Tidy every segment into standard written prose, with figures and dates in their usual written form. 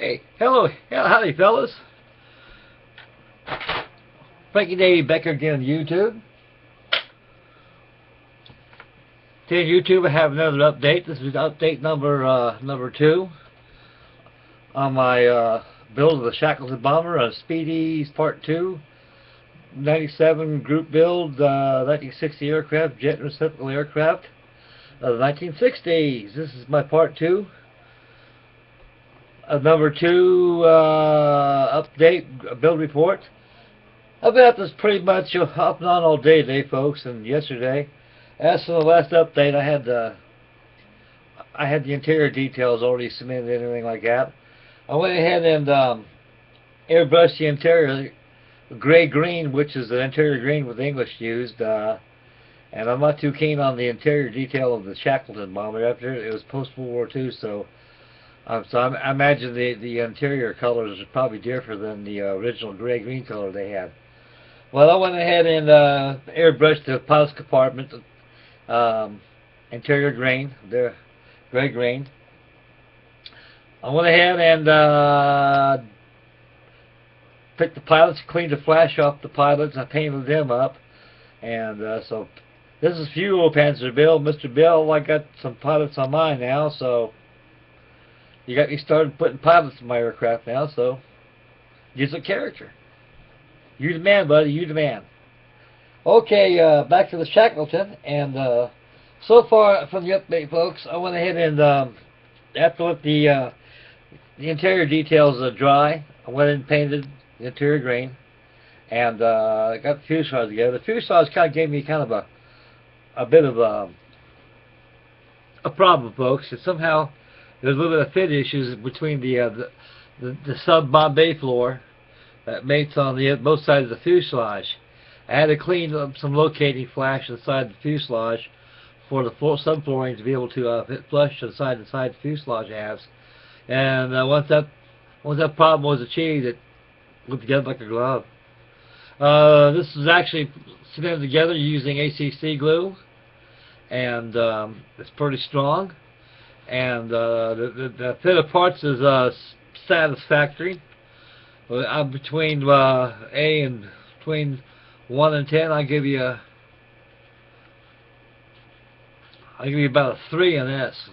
Hey, hello, howdy fellas. Frankie Davey Becker again on YouTube. Today on YouTube I have another update. This is update number 2 on my build of the Shackleton bomber on Speedys Part 2. 97 group build, 1960 aircraft, jet reciprocal aircraft of the 1960s. This is my Part 2. Number 2 update build report. I've been at this pretty much off and on all day today, folks, and yesterday. As for the last update, I had the interior details already submitted and everything like that. I went ahead and airbrushed the interior gray-green, which is the interior green with English used, and I'm not too keen on the interior detail of the Shackleton bomber. After it was post-World War II, so I imagine the interior colors are probably different than the original gray-green color they had. Well, I went ahead and airbrushed the pilot's compartment, interior green, the gray-green. I went ahead and picked the pilots, cleaned the flash off the pilots, I painted them up, and so this is fuel Panzer Bill. Mr. Bill, I got some pilots on mine now, so you got me started putting pilots in my aircraft now, so get some character. You the man, buddy, you the man. Okay, back to the Shackleton, and so far from the update, folks, I went ahead and after let the interior details dry, I went and painted the interior green, and I got the fuselage together. The fuselage kind of gave me kind of a bit of a problem, folks. It's somehow there's a little bit of fit issues between the sub Bombay floor that mates on both sides of the fuselage. I had to clean up some locating flash inside the fuselage for the subflooring to be able to fit flush inside the fuselage halves. And once that problem was achieved, it went together like a glove. This is actually cemented together using ACC glue, and it's pretty strong. And the fit of parts is satisfactory. I'm between A and between 1 and 10. I'll give you about a 3 on this.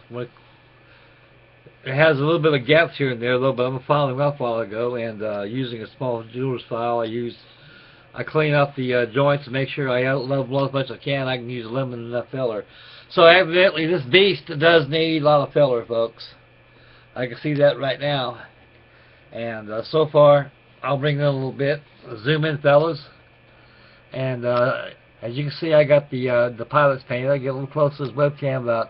It has a little bit of gaps here and there, though, but I'm following up a while ago, and using a small jeweler's file, I clean up the joints to make sure I level as much as I can. I can use a limited enough filler. So evidently, this beast does need a lot of filler, folks. I can see that right now. And so far, I'll bring it in a little bit. Zoom in, fellas. And as you can see, I got the pilot's paint. I get a little close to this webcam about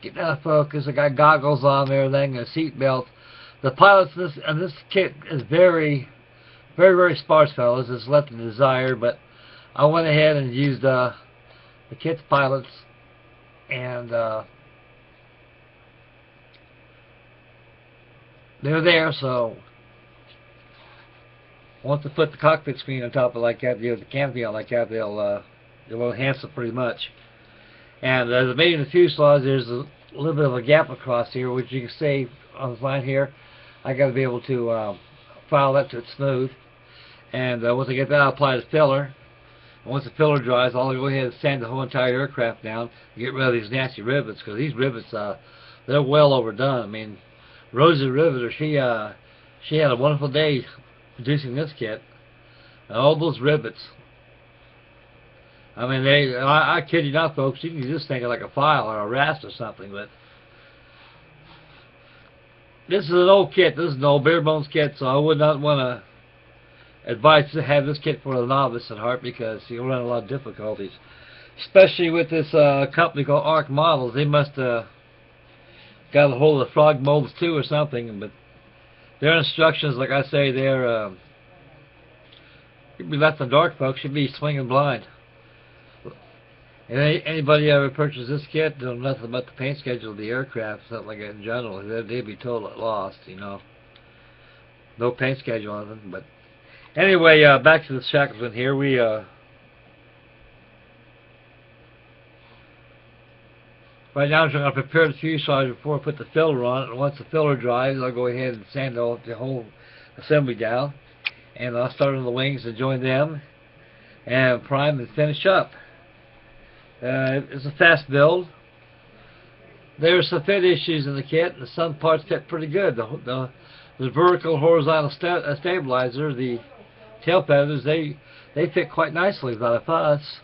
getting out of focus. I got goggles on and everything, and a seat belt. The pilots in this kit is very, very, very sparse, fellas. It's left to desire, but I went ahead and used the kit's pilots, and they're there. So once they put the cockpit screen on top of it like that, the canopy on like that, they'll enhance it pretty much. And as made in the fuselage, there's a little bit of a gap across here, which you can see on the line here. I got to be able to file that to it smooth. And once I get that, I'll apply the filler. And once the filler dries, I'll go ahead and sand the whole entire aircraft down and get rid of these nasty rivets, because these rivets, they're well overdone. I mean, Rosie the Riveter, she had a wonderful day producing this kit. And all those rivets, I mean, I kid you not, folks, you can just think of like a file or a rasp or something, but this is an old kit. This is an old bare bones kit, so I would not want to advise to have this kit for a novice at heart, because you'll run a lot of difficulties, especially with this company called Arc Models. They must got a hold of the frog molds too or something, but their instructions, like I say, they're you'd be left in the dark, folks. You'd be swinging blind. And anybody ever purchased this kit don't know nothing about the paint schedule of the aircraft, something like that in general, they'd be totally lost, you know. No paint schedule on them. But anyway, back to the Shackleton here. Right now I'm going to prepare the fuselage before I put the filler on it, and once the filler dries, I'll go ahead and sand the whole assembly down, and I'll start on the wings and join them, and prime and finish up. It's a fast build. There's some fit issues in the kit, and some parts fit pretty good. The vertical horizontal stabilizer, the tail feathers, they fit quite nicely without a fuss.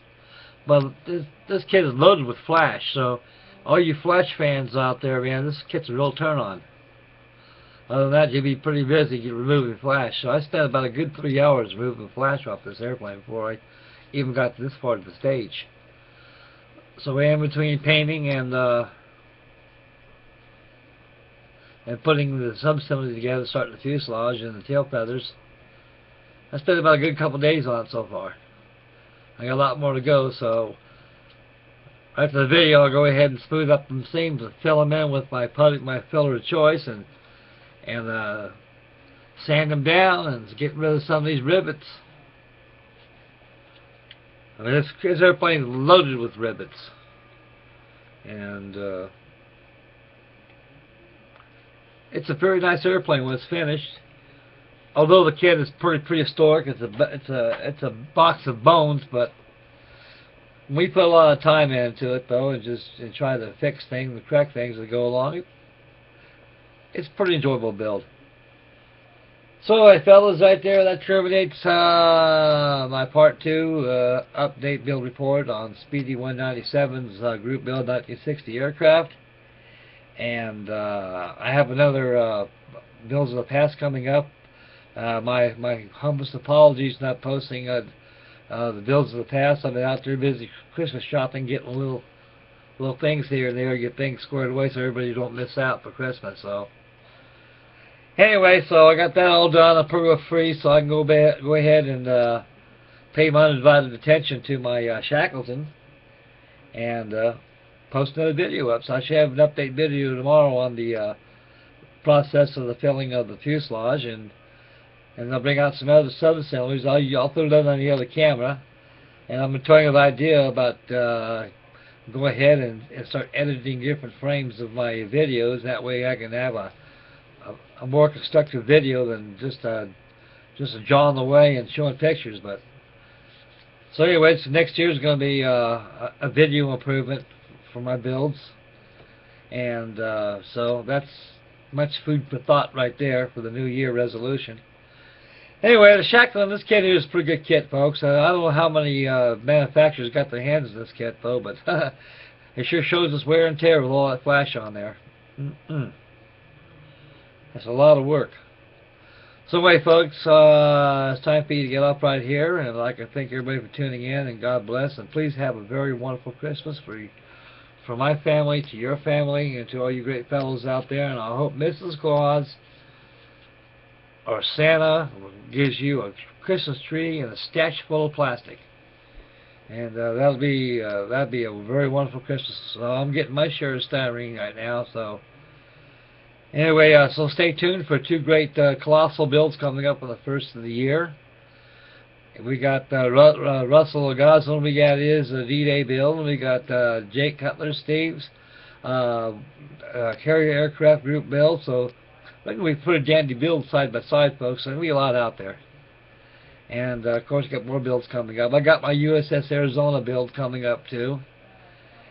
But this kit is loaded with flash, so all you flash fans out there, man, this kit's a real turn on. Other than that, you'd be pretty busy removing flash. So I spent about a good 3 hours removing flash off this airplane before I even got to this part of the stage. So in between painting and putting the subassembly together, starting the fuselage and the tail feathers, I spent about a good couple days on it so far. I got a lot more to go, so after the video I'll go ahead and smooth up them seams and fill them in with my filler of choice, and sand them down and get rid of some of these rivets. I mean, this airplane is loaded with rivets, and it's a very nice airplane when it's finished. Although the kit is pretty prehistoric, it's a box of bones, but we put a lot of time into it though, and try to fix things and correct things as go along. It's a pretty enjoyable build. So anyway, fellas, right there, that terminates my part 2 update build report on Speedy197's group build 1960 aircraft. And I have another builds of the past coming up. My humblest apologies not posting the builds of the past. I've been out there busy Christmas shopping, getting little things here and there, get things squared away so everybody don't miss out for Christmas. So anyway, so I got that all done. I'm pretty well free, so I can go ahead and pay my undivided attention to my Shackleton and post another video up. So I should have an update video tomorrow on the process of the filling of the fuselage, and I'll bring out some other sub-assemblies. I'll throw that on the other camera, and I'm toying with the idea about go ahead and start editing different frames of my videos. That way I can have a more constructive video than just jawing away and showing pictures. But so anyway, so next year is going to be a video improvement for my builds, and so that's much food for thought right there for the new year resolution. Anyway, the Shackleton, this kit here is a pretty good kit, folks. I don't know how many manufacturers got their hands on this kit, though, but it sure shows us wear and tear with all that flash on there. That's a lot of work. So anyway, folks, it's time for you to get up right here, and I'd like to thank everybody for tuning in, and God bless, and please have a very wonderful Christmas for my family, to your family, and to all you great fellows out there. And I hope Mrs. Claus or Santa gives you a Christmas tree and a stash full of plastic, and that'd be a very wonderful Christmas. So I'm getting my share of styrene right now. So anyway, so stay tuned for 2 great colossal builds coming up on the first of the year. We got Russell Goslin. We got his D-Day build. And we got Jake Cutler, Steve's carrier aircraft group build. So we put a dandy build side by side, folks, and we a lot out there. And of course, got more builds coming up. I got my USS Arizona build coming up too,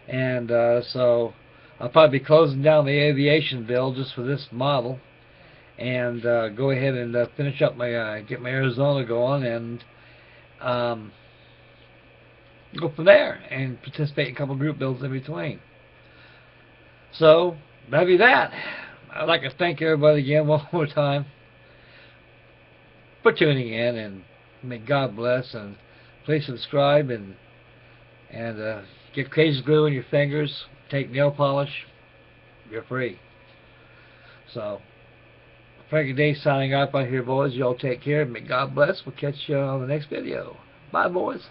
and so I'll probably be closing down the aviation build just for this model, and go ahead and finish up my get my Arizona going, and go from there and participate in a couple group builds in between. So that'd be that. I'd like to thank everybody again one more time for tuning in, and may God bless, and please subscribe, and get crazy glue in your fingers, take nail polish, you're free. So Frankie Day signing off right here, boys. Y'all take care, may God bless. We'll catch you on the next video. Bye, boys.